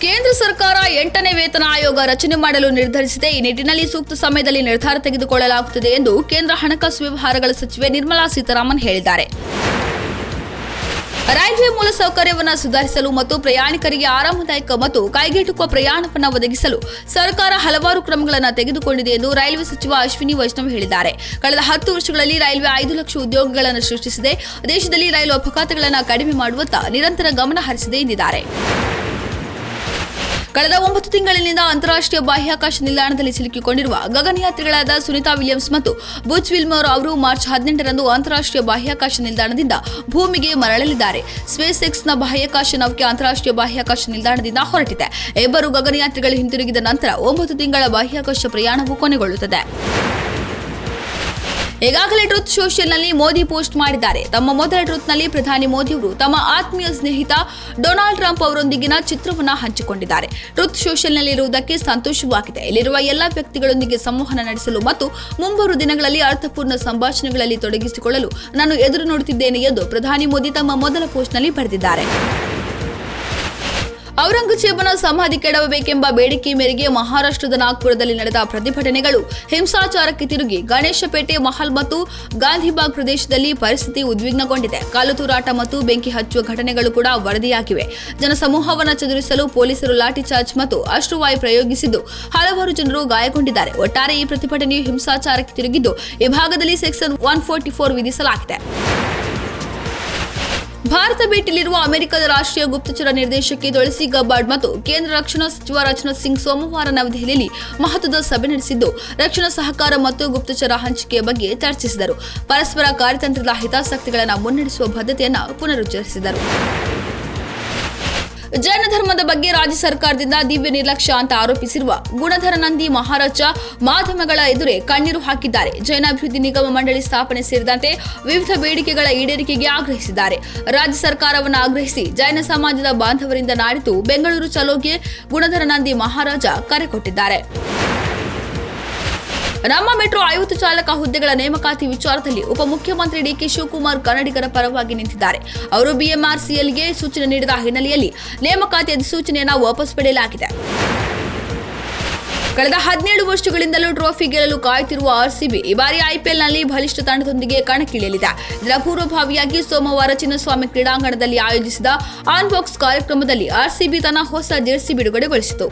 ಕೇಂದ್ರ ಸರ್ಕಾರ 8ನೇ ವೇತನ ಆಯೋಗ ರಚನೆ ಮಾಡಲು ನಿರ್ಧರಿಸಿದೆ. ಈ ನಿಟ್ಟಿನಲ್ಲಿ ಸೂಕ್ತ ಸಮಯದಲ್ಲಿ ನಿರ್ಧಾರ ತೆಗೆದುಕೊಳ್ಳಲಾಗುತ್ತದೆ ಎಂದು ಕೇಂದ್ರ ಹಣಕಾಸು ವ್ಯವಹಾರಗಳ ಸಚಿವೆ ನಿರ್ಮಲಾ ಸೀತಾರಾಮನ್ ಹೇಳಿದ್ದಾರೆ. ರೈಲ್ವೆ ಮೂಲಸೌಕರ್ಯವನ್ನು ಸುಧಾರಿಸಲು ಮತ್ತು ಪ್ರಯಾಣಿಕರಿಗೆ ಆರಾಮದಾಯಕ ಮತ್ತು ಕೈಗೆಟುಕುವ ಪ್ರಯಾಣವನ್ನು ಒದಗಿಸಲು ಸರ್ಕಾರ ಹಲವಾರು ಕ್ರಮಗಳನ್ನು ತೆಗೆದುಕೊಂಡಿದೆ ಎಂದು ರೈಲ್ವೆ ಸಚಿವ ಅಶ್ವಿನಿ ವೈಷ್ಣವ್ ಹೇಳಿದ್ದಾರೆ. ಕಳೆದ 10 ವರ್ಷಗಳಲ್ಲಿ ರೈಲ್ವೆ 5 ಲಕ್ಷ ಉದ್ಯೋಗಗಳನ್ನು ಸೃಷ್ಟಿಸಿದೆ. ದೇಶದಲ್ಲಿ ರೈಲು ಅಪಘಾತಗಳನ್ನು ಕಡಿಮೆ ಮಾಡುವತ್ತ ನಿರಂತರ ಗಮನ ಹರಿಸಿದೆ ಎಂದಿದ್ದಾರೆ. ಕಳೆದ 9 ತಿಂಗಳಿನಿಂದ ಅಂತಾರಾಷ್ಟ್ರೀಯ ಬಾಹ್ಯಾಕಾಶ ನಿಲ್ದಾಣದಲ್ಲಿ ಸಿಲುಕಿಕೊಂಡಿರುವ ಗಗನಯಾತ್ರಿಗಳಾದ ಸುನಿತಾ ವಿಲಿಯಮ್ಸ್ ಮತ್ತು ಬುಚ್ ವಿಲ್ಮರ್ ಅವರು ಮಾರ್ಚ್ 18ರಂದು ಅಂತಾರಾಷ್ಟ್ರೀಯ ಬಾಹ್ಯಾಕಾಶ ನಿಲ್ದಾಣದಿಂದ ಭೂಮಿಗೆ ಮರಳಲಿದ್ದಾರೆ. ಸ್ಪೇಸ್ ಎಕ್ಸ್ನ ಬಾಹ್ಯಾಕಾಶ ನೌಕೆ ಅಂತಾರಾಷ್ಟ್ರೀಯ ಬಾಹ್ಯಾಕಾಶ ನಿಲ್ದಾಣದಿಂದ ಹೊರಟಿದೆ. ಇಬ್ಬರು ಗಗನಯಾತ್ರಿಗಳು ಹಿಂತಿರುಗಿದ ನಂತರ 9 ತಿಂಗಳ ಬಾಹ್ಯಾಕಾಶ ಪ್ರಯಾಣವು ಕೊನೆಗೊಳ್ಳುತ್ತದೆ. ಈಗಾಗಲೇ ಟ್ರುತ್ ಸೋಷಿಯಲ್ನಲ್ಲಿ ಮೋದಿ ಪೋಸ್ಟ್ ಮಾಡಿದ್ದಾರೆ. ತಮ್ಮ ಮೊದಲ ಟ್ರುತ್ನಲ್ಲಿ ಪ್ರಧಾನಿ ಮೋದಿಯವರು ತಮ್ಮ ಆತ್ಮೀಯ ಸ್ನೇಹಿತ ಡೊನಾಲ್ಡ್ ಟ್ರಂಪ್ ಅವರೊಂದಿಗಿನ ಚಿತ್ರವನ್ನು ಹಂಚಿಕೊಂಡಿದ್ದಾರೆ. ಟ್ರುತ್ ಸೋಷಿಯಲ್ನಲ್ಲಿರುವುದಕ್ಕೆ ಸಂತೋಷವಾಗಿದೆ. ಇಲ್ಲಿರುವ ಎಲ್ಲಾ ವ್ಯಕ್ತಿಗಳೊಂದಿಗೆ ಸಂವಹನ ನಡೆಸಲು ಮತ್ತು ಮುಂಬರುವ ದಿನಗಳಲ್ಲಿ ಅರ್ಥಪೂರ್ಣ ಸಂಭಾಷಣೆಗಳಲ್ಲಿ ತೊಡಗಿಸಿಕೊಳ್ಳಲು ನಾನು ಎದುರು ನೋಡುತ್ತಿದ್ದೇನೆ ಎಂದು ಪ್ರಧಾನಿ ಮೋದಿ ತಮ್ಮ ಮೊದಲ ಪೋಸ್ಟ್ನಲ್ಲಿ ಬರೆದಿದ್ದಾರೆ. ಔರಂಗಜೇಬನ ಸಮಾಧಿ ಕೆಡವಬೇಕೆಂಬ ಬೇಡಿಕೆ ಮೇರೆಗೆ ಮಹಾರಾಷ್ಟ್ರದ ನಾಗ್ಪುರದಲ್ಲಿ ನಡೆದ ಪ್ರತಿಭಟನೆಗಳು ಹಿಂಸಾಚಾರಕ್ಕೆ ತಿರುಗಿ ಗಣೇಶಪೇಟೆ, ಮಹಲ್ ಮತ್ತು ಗಾಂಧಿಬಾಗ್ ಪ್ರದೇಶದಲ್ಲಿ ಪರಿಸ್ಥಿತಿ ಉದ್ವಿಗ್ನಗೊಂಡಿದೆ. ಕಾಲು ತೂರಾಟ ಮತ್ತು ಬೆಂಕಿ ಹಚ್ಚುವ ಘಟನೆಗಳು ಕೂಡ ವರದಿಯಾಗಿವೆ. ಜನಸಮೂಹವನ್ನು ಚದುರಿಸಲು ಪೊಲೀಸರು ಲಾಠಿ ಚಾರ್ಜ್ ಮತ್ತು ಅಶ್ರುವಾಯು ಪ್ರಯೋಗಿಸಿದ್ದು ಹಲವಾರು ಜನರು ಗಾಯಗೊಂಡಿದ್ದಾರೆ. ಒಟ್ಟಾರೆ ಈ ಪ್ರತಿಭಟನೆಯು ಹಿಂಸಾಚಾರಕ್ಕೆ ತಿರುಗಿದ್ದು ಈ ಭಾಗದಲ್ಲಿ ಸೆಕ್ಷನ್ 144 ವಿಧಿಸಲಾಗಿದೆ. ಭಾರತ ಭೇಟಿಯಲ್ಲಿರುವ ಅಮೆರಿಕದ ರಾಷ್ಟ್ರೀಯ ಗುಪ್ತಚರ ನಿರ್ದೇಶಕಿ ತುಳಸಿ ಗಬ್ಬಾರ್ಡ್ ಮತ್ತು ಕೇಂದ್ರ ರಕ್ಷಣಾ ಸಚಿವ ರಾಜನಾಥ್ ಸಿಂಗ್ ಸೋಮವಾರ ನವದೆಹಲಿಯಲ್ಲಿ ಮಹತ್ವದ ಸಭೆ ನಡೆಸಿದ್ದು ರಕ್ಷಣಾ ಸಹಕಾರ ಮತ್ತು ಗುಪ್ತಚರ ಹಂಚಿಕೆಯ ಬಗ್ಗೆ ಚರ್ಚಿಸಿದರು. ಪರಸ್ಪರ ಕಾರ್ಯತಂತ್ರದ ಹಿತಾಸಕ್ತಿಗಳನ್ನು ಮುನ್ನಡೆಸುವ ಬದ್ಧತೆಯನ್ನು ಪುನರುಚ್ಚರಿಸಿದರು. ಜೈನ ಧರ್ಮದ ಬಗ್ಗೆ ರಾಜ್ಯ ಸರ್ಕಾರದಿಂದ ದಿವ್ಯ ನಿರ್ಲಕ್ಷ್ಯ ಅಂತ ಆರೋಪಿಸಿರುವ ಗುಣಧರ ನಂದಿ ಮಹಾರಾಜ ಮಾಧ್ಯಮಗಳ ಎದುರೇ ಕಣ್ಣೀರು ಹಾಕಿದ್ದಾರೆ. ಜೈನ ಅಭಿವೃದ್ಧಿ ನಿಗಮ ಮಂಡಳಿ ಸ್ಥಾಪನೆ ಸೇರಿದಂತೆ ವಿವಿಧ ಬೇಡಿಕೆಗಳ ಈಡೇರಿಕೆಗೆ ಆಗ್ರಹಿಸಿದ್ದಾರೆ. ರಾಜ್ಯ ಸರ್ಕಾರವನ್ನು ಆಗ್ರಹಿಸಿ ಜೈನ ಸಮಾಜದ ಬಾಂಧವರಿಂದ ನಾಡಿದ್ದು ಬೆಂಗಳೂರು ಚಲೋಗೆ ಗುಣಧರ ನಂದಿ ಮಹಾರಾಜ ಕರೆ ಕೊಟ್ಟಿದ್ದಾರೆ. ನಮ್ಮ ಮೆಟ್ರೋ 50 ಚಾಲಕ ಹುದ್ದೆಗಳ ನೇಮಕಾತಿ ವಿಚಾರದಲ್ಲಿ ಉಪಮುಖ್ಯಮಂತ್ರಿ ಡಿಕೆ ಶಿವಕುಮಾರ್ ಕನ್ನಡಿಗರ ಪರವಾಗಿ ನಿಂತಿದ್ದಾರೆ. ಅವರು ಬಿಎಂಆರ್ಸಿಎಲ್ಗೆ ಸೂಚನೆ ನೀಡಿದ ಹಿನ್ನೆಲೆಯಲ್ಲಿ ನೇಮಕಾತಿ ಅಧಿಸೂಚನೆಯನ್ನು ವಾಪಸ್ ಪಡೆಯಲಾಗಿದೆ. ಕಳೆದ 17 ವರ್ಷಗಳಿಂದಲೂ ಟ್ರೋಫಿ ಗೆಲ್ಲಲು ಕಾಯುತ್ತಿರುವ ಆರ್ಸಿಬಿ ಈ ಬಾರಿ ಐಪಿಎಲ್ನಲ್ಲಿ ಬಲಿಷ್ಠ ತಂಡದೊಂದಿಗೆ ಕಣಕ್ಕಿಳಿಯಲಿದೆ. ಇದರ ಪೂರ್ವಭಾವಿಯಾಗಿ ಸೋಮವಾರ ಚಿನ್ನಸ್ವಾಮಿ ಕ್ರೀಡಾಂಗಣದಲ್ಲಿ ಆಯೋಜಿಸಿದ ಅನ್ಬಾಕ್ಸ್ ಕಾರ್ಯಕ್ರಮದಲ್ಲಿ ಆರ್ಸಿಬಿ ತನ್ನ ಹೊಸ ಜೆರ್ಸಿ ಬಿಡುಗಡೆಗೊಳಿಸಿತು.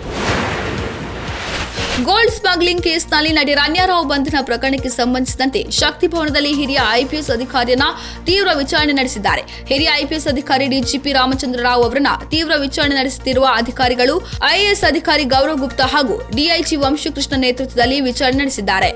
ಗೋಲ್ಡ್ ಸ್ಮಗ್ಲಿಂಗ್ ಕೇಸ್ನಲ್ಲಿ ನಟಿ ರಣ್ಯಾರಾವ್ ಬಂಧನ ಪ್ರಕರಣಕ್ಕೆ ಸಂಬಂಧಿಸಿದಂತೆ ಶಕ್ತಿ ಭವನದಲ್ಲಿ ಹಿರಿಯ ಐಪಿಎಸ್ ಅಧಿಕಾರಿಯನ್ನ ತೀವ್ರ ವಿಚಾರಣೆ ನಡೆಸಿದ್ದಾರೆ. ಹಿರಿಯ ಐಪಿಎಸ್ ಅಧಿಕಾರಿ ಡಿಜಿಪಿ ರಾಮಚಂದ್ರ ರಾವ್ ಅವರನ್ನ ತೀವ್ರ ವಿಚಾರಣೆ ನಡೆಸುತ್ತಿರುವ ಅಧಿಕಾರಿಗಳು ಐಎಎಸ್ ಅಧಿಕಾರಿ ಗೌರವ್ ಗುಪ್ತಾ ಹಾಗೂ ಡಿಐಜಿ ವಂಶಕೃಷ್ಣ ನೇತೃತ್ವದಲ್ಲಿ ವಿಚಾರಣೆ ನಡೆಸಿದ್ದಾರೆ.